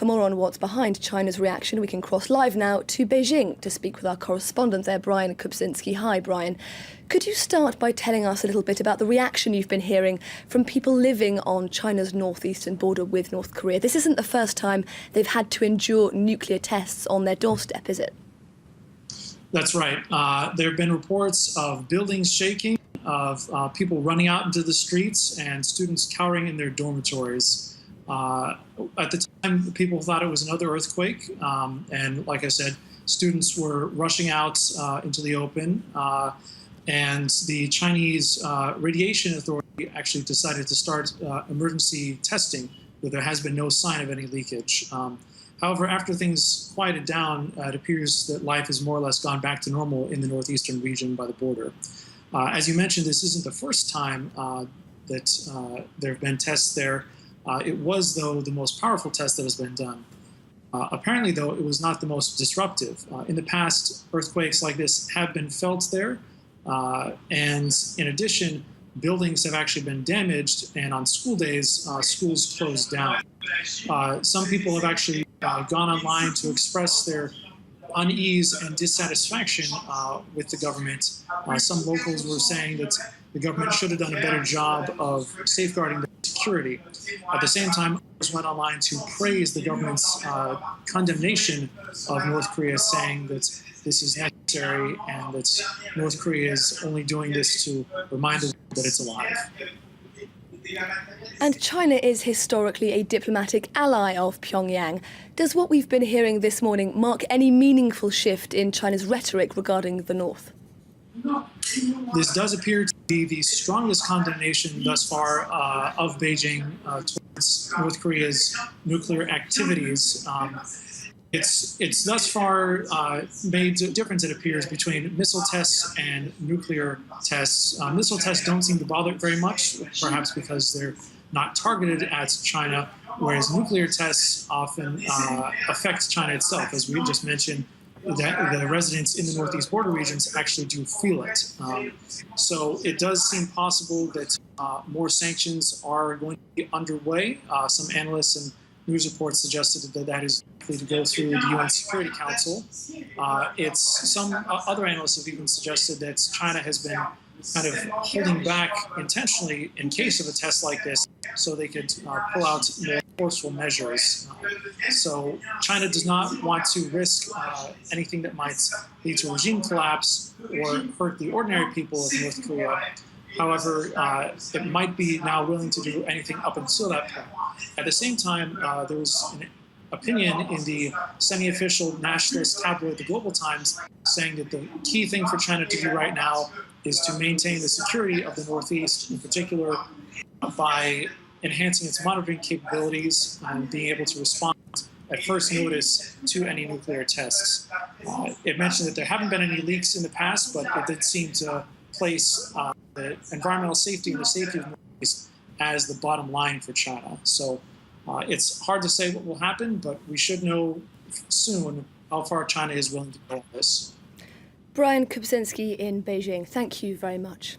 For more on what's behind China's reaction, we can cross live now to Beijing to speak with our correspondent there, Brian Kubczynski. Hi, Brian. Could you start by telling us a little bit about the reaction you've been hearing from people living on China's northeastern border with North Korea? This isn't the first time they've had to endure nuclear tests on their doorstep, is it? That's right. There have been reports of buildings shaking, of people running out into the streets, and students cowering in their dormitories. At the time, people thought it was another earthquake, and like I said, students were rushing out into the open, and the Chinese Radiation Authority actually decided to start emergency testing, where there has been no sign of any leakage. However, after things quieted down, it appears that life has more or less gone back to normal in the northeastern region by the border. As you mentioned, this isn't the first time that there have been tests there. It was, though, the most powerful test that has been done. Apparently, though, it was not the most disruptive. In the past, earthquakes like this have been felt there. And in addition, buildings have actually been damaged, and on school days, schools closed down. Some people have actually gone online to express their unease and dissatisfaction with the government. Some locals were saying that the government should have done a better job of safeguarding their security. At the same time, others went online to praise the government's condemnation of North Korea, saying that this is necessary and that North Korea is only doing this to remind the world that it's alive. And China is historically a diplomatic ally of Pyongyang. Does what we've been hearing this morning mark any meaningful shift in China's rhetoric regarding the North? This does appear to be the strongest condemnation thus far of Beijing towards North Korea's nuclear activities. It's thus far made a difference, it appears, between missile tests and nuclear tests. Missile tests don't seem to bother it very much, perhaps because they're not targeted at China, whereas nuclear tests often affect China itself. As we just mentioned, the residents in the northeast border regions actually do feel it. So it does seem possible that more sanctions are going to be underway. Some analysts and news reports suggested that that is likely to go through the UN Security Council. Some other analysts have even suggested that China has been kind of holding back intentionally in case of a test like this, so they could pull out more forceful measures. So China does not want to risk anything that might lead to regime collapse or hurt the ordinary people of North Korea. However, it might be now willing to do anything up until that point. At the same time, there was an opinion in the semi-official nationalist tabloid, the Global Times, saying that the key thing for China to do right now is to maintain the security of the Northeast, in particular by enhancing its monitoring capabilities and being able to respond at first notice to any nuclear tests. It mentioned that there haven't been any leaks in the past, but it did seem to place the environmental safety and the safety of the Northeast as the bottom line for China. So it's hard to say what will happen, but we should know soon how far China is willing to go on this. Brian Kubczynski in Beijing, thank you very much.